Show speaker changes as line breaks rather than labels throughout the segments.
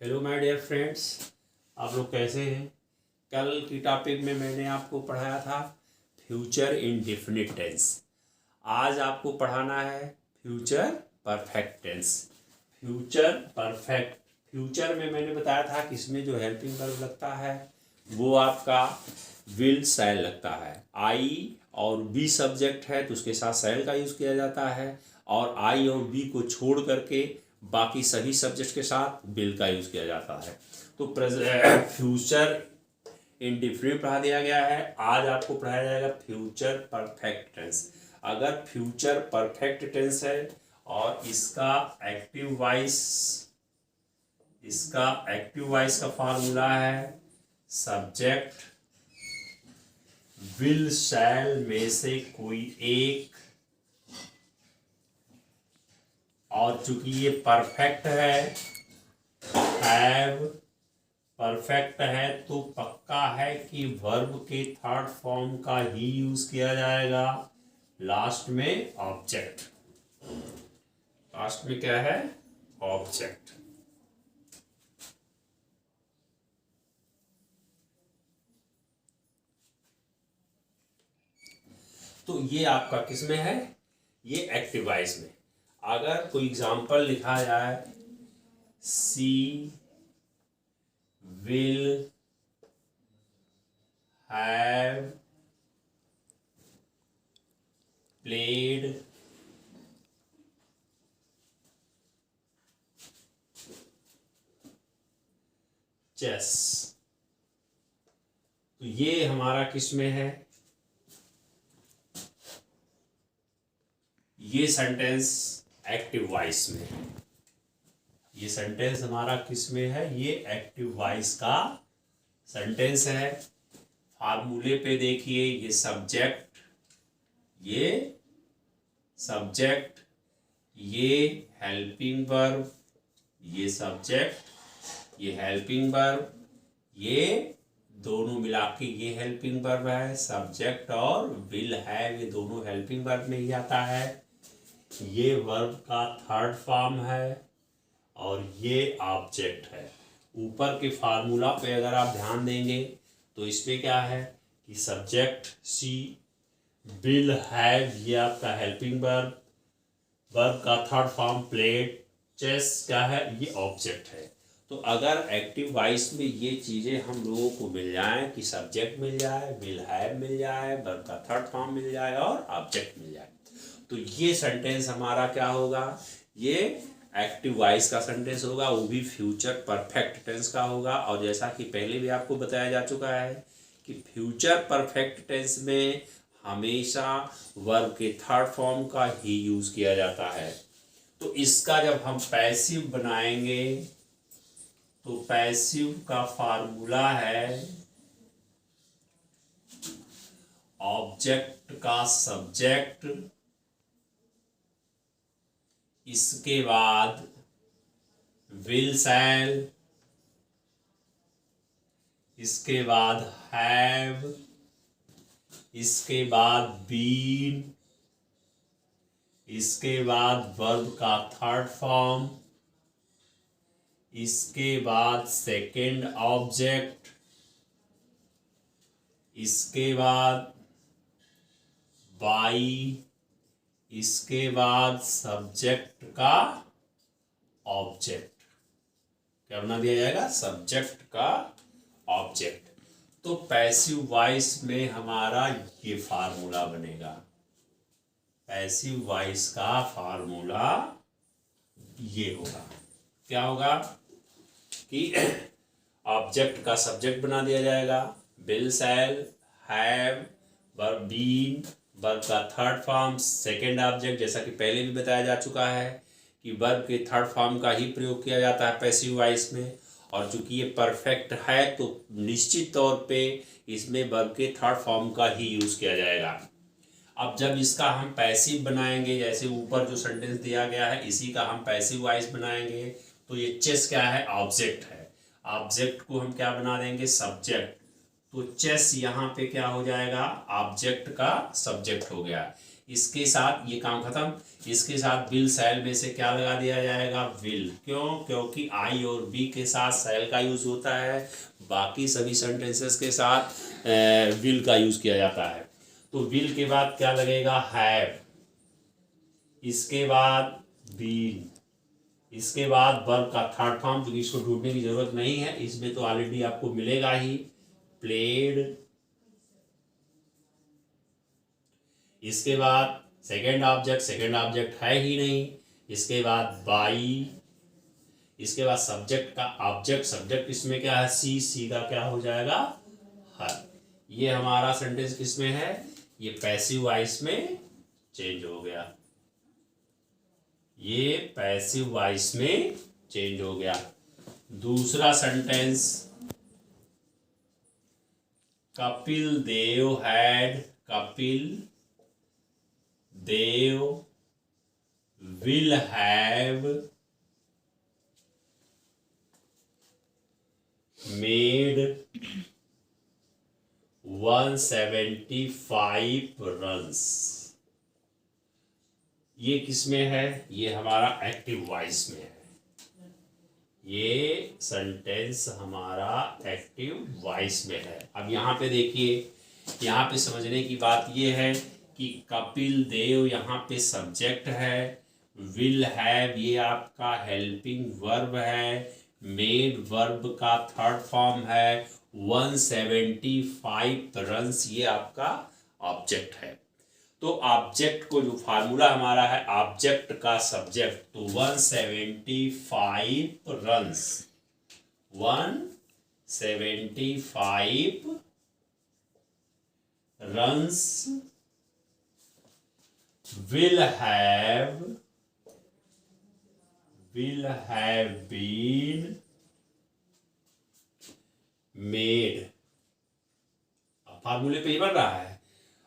Hello my dear friends, आप लोग कैसे हैं। कल की टॉपिक में मैंने आपको पढ़ाया था फ्यूचर इंडेफिनिट टेंस। आज आपको पढ़ाना है future perfect tense. Future perfect, future में मैंने बताया था कि इसमें जो हेल्पिंग वर्ब लगता है वो आपका विल शैल लगता है। आई और बी सब्जेक्ट है तो उसके साथ शैल का यूज़ किया जाता है, और आई और बी को छोड़ करके बाकी सभी सब्जेक्ट के साथ विल का यूज़ किया जाता है। तो फ्यूचर इंडेफिनिट पढ़ा दिया गया है। आज आपको पढ़ाया जाएगा फ्यूचर परफेक्ट टेंस। अगर फ्यूचर परफेक्ट टेंस है और इसका एक्टिव वॉइस का फार्मूला है सब्जेक्ट विल शैल में से कोई एक, और चूंकि ये परफेक्ट है, हैव परफेक्ट है, तो पक्का है कि वर्ब के थर्ड फॉर्म का ही यूज किया जाएगा। लास्ट में ऑब्जेक्ट, लास्ट में क्या है, ऑब्जेक्ट। तो ये आपका किस में है, ये एक्टिव वॉइस में। अगर कोई एग्जाम्पल लिखा जाए, सी विल हैव प्लेड चेस, तो ये हमारा किस में है, ये सेंटेंस एक्टिव वॉइस में है। ये सेंटेंस हमारा किस में है, ये एक्टिव वॉइस का सेंटेंस है। फार्मूले पे देखिए, ये सब्जेक्ट, ये सब्जेक्ट, ये हेल्पिंग वर्ब, ये सब्जेक्ट, ये हेल्पिंग वर्ब, ये दोनों मिला के ये हेल्पिंग वर्ब है। सब्जेक्ट और विल है, ये दोनों हेल्पिंग वर्ब में ही आता है। ये वर्ब का थर्ड फॉर्म है और ये ऑब्जेक्ट है। ऊपर के फार्मूला पे अगर आप ध्यान देंगे तो इसमें क्या है कि सब्जेक्ट सी विल हैव, ये आपका हेल्पिंग वर्ब, वर्ब का थर्ड फॉर्म प्लेड चेस क्या है, ये ऑब्जेक्ट है। तो अगर एक्टिव वॉइस में ये चीज़ें हम लोगों को मिल जाए कि सब्जेक्ट मिल जाए, विल हैव मिल जाए, वर्ब का थर्ड फॉर्म मिल जाए और ऑब्जेक्ट मिल जाए, तो ये सेंटेंस हमारा क्या होगा, ये एक्टिव वॉइस का सेंटेंस होगा, वो भी फ्यूचर परफेक्ट टेंस का होगा। और जैसा कि पहले भी आपको बताया जा चुका है कि फ्यूचर परफेक्ट टेंस में हमेशा वर्ब के थर्ड फॉर्म का ही यूज किया जाता है। तो इसका जब हम पैसिव बनाएंगे तो पैसिव का फार्मूला है ऑब्जेक्ट का सब्जेक्ट, इसके बाद विल शैल, इसके बाद हैव, इसके बाद बीन, इसके बाद वर्ब का थर्ड फॉर्म, इसके बाद सेकेंड ऑब्जेक्ट, इसके बाद बाई, इसके बाद सब्जेक्ट का ऑब्जेक्ट। क्या बना दिया जाएगा, सब्जेक्ट का ऑब्जेक्ट। तो पैसिव वॉइस में हमारा ये फार्मूला बनेगा। पैसिव वॉइस का फार्मूला ये होगा, क्या होगा कि ऑब्जेक्ट का सब्जेक्ट बना दिया जाएगा, will shall have verb been, verb का थर्ड फॉर्म सेकेंड ऑब्जेक्ट। जैसा कि पहले भी बताया जा चुका है कि वर्ब के थर्ड फॉर्म का ही प्रयोग किया जाता है पैसिव वॉइस में, और चूंकि ये परफेक्ट है तो निश्चित तौर पे इसमें वर्ब के थर्ड फॉर्म का ही यूज किया जाएगा। अब जब इसका हम पैसिव बनाएंगे, जैसे ऊपर जो सेंटेंस दिया गया है इसी का हम पैसिव वॉइस बनाएंगे, तो ये चेस क्या है, ऑब्जेक्ट है। ऑब्जेक्ट को हम क्या बना देंगे, सब्जेक्ट। तो चेस यहाँ पे क्या हो जाएगा, ऑब्जेक्ट का सब्जेक्ट हो गया। इसके साथ ये काम खत्म। इसके साथ विल शैल में से क्या लगा दिया जाएगा, विल। क्यों? क्योंकि आई और बी के साथ शैल का यूज होता है, बाकी सभी सेंटेंसेस के साथ विल का यूज किया जाता है। तो विल के बाद क्या लगेगा, हैव। इसके बाद बीन। इसके बाद वर्ब का थर्ड फॉर्म, क्योंकि इसको ढूंढने की जरूरत नहीं है, इसमें तो ऑलरेडी आपको मिलेगा ही, प्लेड। इसके बाद सेकेंड ऑब्जेक्ट है ही नहीं। इसके बाद बाई। इसके बाद सब्जेक्ट का सब्जेक्ट इसमें क्या है, सी का क्या हो जाएगा, हर। ये हमारा सेंटेंस किसमें है, ये पैसिव वॉइस में चेंज हो गया। ये पैसिव वॉइस में चेंज हो गया। दूसरा sentence, Kapil Dev had, Kapil Dev will have made 175 runs। ये किसमें है, ये हमारा एक्टिव वॉइस में है। ये सेंटेंस हमारा एक्टिव वॉइस में है। अब यहाँ पे देखिए, यहाँ पे समझने की बात ये है कि कपिल देव यहाँ पे सब्जेक्ट है, विल हैव ये आपका हेल्पिंग वर्ब है, मेड वर्ब का थर्ड फॉर्म है, 175 रन्स ये आपका ऑब्जेक्ट है। तो ऑब्जेक्ट को जो फार्मूला हमारा है ऑब्जेक्ट का सब्जेक्ट, तो 175 runs, 175 runs will have been made। अब फार्मूले पे ही बन रहा है,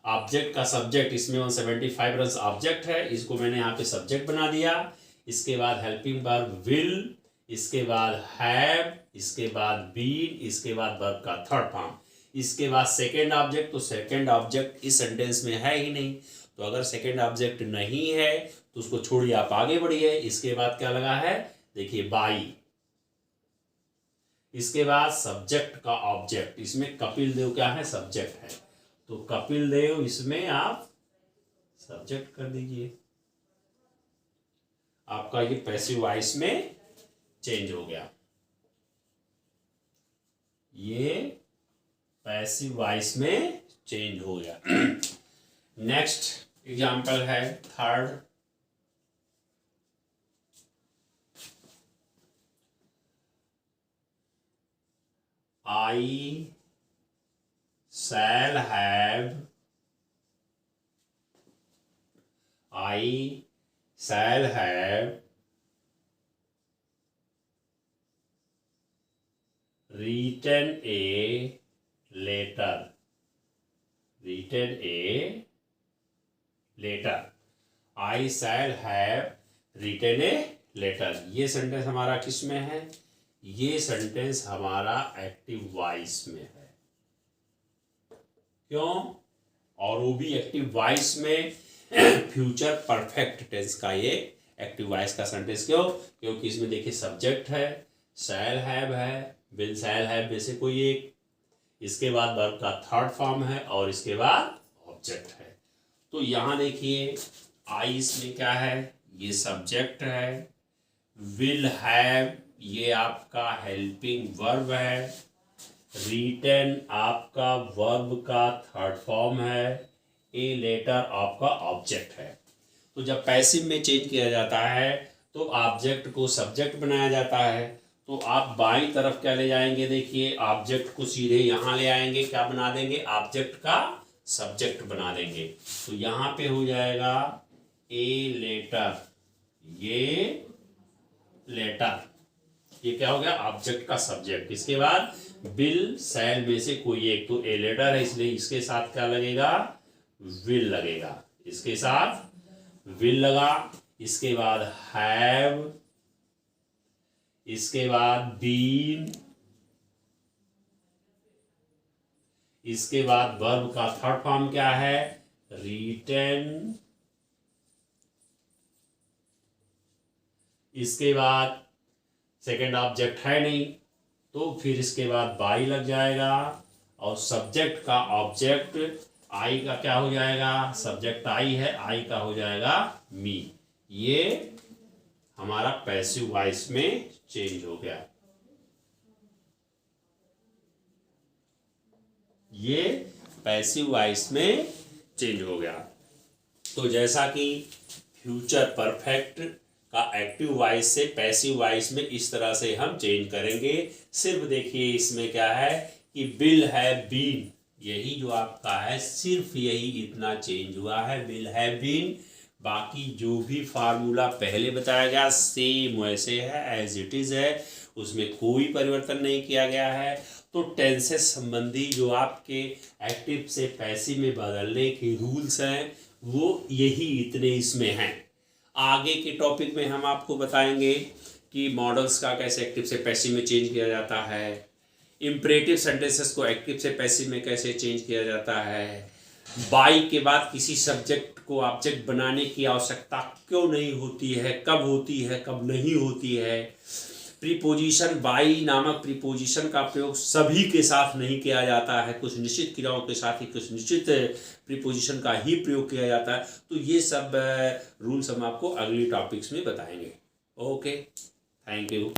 ऑब्जेक्ट का सब्जेक्ट, इसमें 175 रन्स ऑब्जेक्ट है, इसको मैंने यहाँ पे सब्जेक्ट बना दिया। इसके बाद हेल्पिंग वर्ब विल, इसके बाद हैव, इसके बाद बीन, इसके बाद वर्ब का थर्ड फॉर्म, इसके बाद सेकेंड ऑब्जेक्ट। तो सेकेंड ऑब्जेक्ट इस सेंटेंस में है ही नहीं, तो अगर सेकेंड ऑब्जेक्ट नहीं है तो उसको छोड़िए, आप आगे बढ़िए। इसके बाद क्या लगा है, देखिए बाई। इसके बाद सब्जेक्ट का ऑब्जेक्ट, इसमें कपिल देव क्या है, सब्जेक्ट है, तो कपिल देव इसमें आप सब्जेक्ट कर दीजिए। आपका ये पैसिव वॉइस में चेंज हो गया। ये पैसिव वॉइस में चेंज हो गया। नेक्स्ट एग्जाम्पल है third, I shall have written a letter, I shall have written a letter। ये सेंटेंस हमारा किस में है, ये सेंटेंस हमारा एक्टिव वॉइस में है। क्यों? और वो भी एक्टिव वॉइस में फ्यूचर परफेक्ट टेंस का ये एक्टिव वॉइस का सेंटेंस। क्यों? क्योंकि इसमें देखिए सब्जेक्ट है, शैल हैव है, विल शैल हैव में से कोई एक, इसके बाद वर्ब का थर्ड फॉर्म है और इसके बाद ऑब्जेक्ट है। तो यहाँ देखिए आई इसमें क्या है, ये सब्जेक्ट है, विल हैव ये आपका हेल्पिंग वर्ब है, रिटन आपका वर्ब का थर्ड फॉर्म है, ए लेटर आपका ऑब्जेक्ट है। तो जब पैसिव में चेंज किया जाता है तो ऑब्जेक्ट को सब्जेक्ट बनाया जाता है। तो आप बाईं तरफ क्या ले जाएंगे, देखिए ऑब्जेक्ट को सीधे यहाँ ले आएंगे, क्या बना देंगे, ऑब्जेक्ट का सब्जेक्ट बना देंगे। तो यहाँ पे हो जाएगा ए लेटर, ये लेटर, ये क्या हो गया, ऑब्जेक्ट का सब्जेक्ट। इसके बाद विल शैल में से कोई एक, तो ए लेटर है इसलिए इसके साथ क्या लगेगा, विल लगेगा, इसके साथ विल लगा। इसके बाद हैव, इसके बाद बीन, इसके बाद वर्ब का थर्ड फॉर्म क्या है, रिटन। इसके बाद सेकंड ऑब्जेक्ट है नहीं, तो फिर इसके बाद बाई लग जाएगा, और सब्जेक्ट का ऑब्जेक्ट आई का क्या हो जाएगा, सब्जेक्ट आई है, आई का हो जाएगा मी। ये हमारा पैसिव वॉइस में चेंज हो गया। ये पैसिव वॉइस में चेंज हो गया। तो जैसा कि फ्यूचर परफेक्ट का एक्टिव वॉइस से पैसिव वॉइस में इस तरह से हम चेंज करेंगे। सिर्फ देखिए इसमें क्या है कि बिल है बीन, यही जो आपका है सिर्फ यही इतना चेंज हुआ है, बिल है बीन। बाकी जो भी फार्मूला पहले बताया गया सेम वैसे है, एज इट इज है, उसमें कोई परिवर्तन नहीं किया गया है। तो टेंस से संबंधी जो आपके एक्टिव से पैसिव में बदलने के रूल्स हैं वो यही इतने इसमें हैं। आगे के टॉपिक में हम आपको बताएंगे कि मॉडल्स का कैसे एक्टिव से पैसिव में चेंज किया जाता है, इम्परेटिव सेंटेंसेस को एक्टिव से पैसिव में कैसे चेंज किया जाता है, बाई के बाद किसी सब्जेक्ट को ऑब्जेक्ट बनाने की आवश्यकता क्यों नहीं होती है, कब होती है कब नहीं होती है, प्रीपोजिशन बाई नामक प्रीपोजिशन का प्रयोग सभी के साथ नहीं किया जाता है, कुछ निश्चित क्रियाओं के साथ ही कुछ निश्चित प्रीपोजिशन का ही प्रयोग किया जाता है। तो ये सब रूल्स हम आपको अगली टॉपिक्स में बताएंगे। Okay, thank you.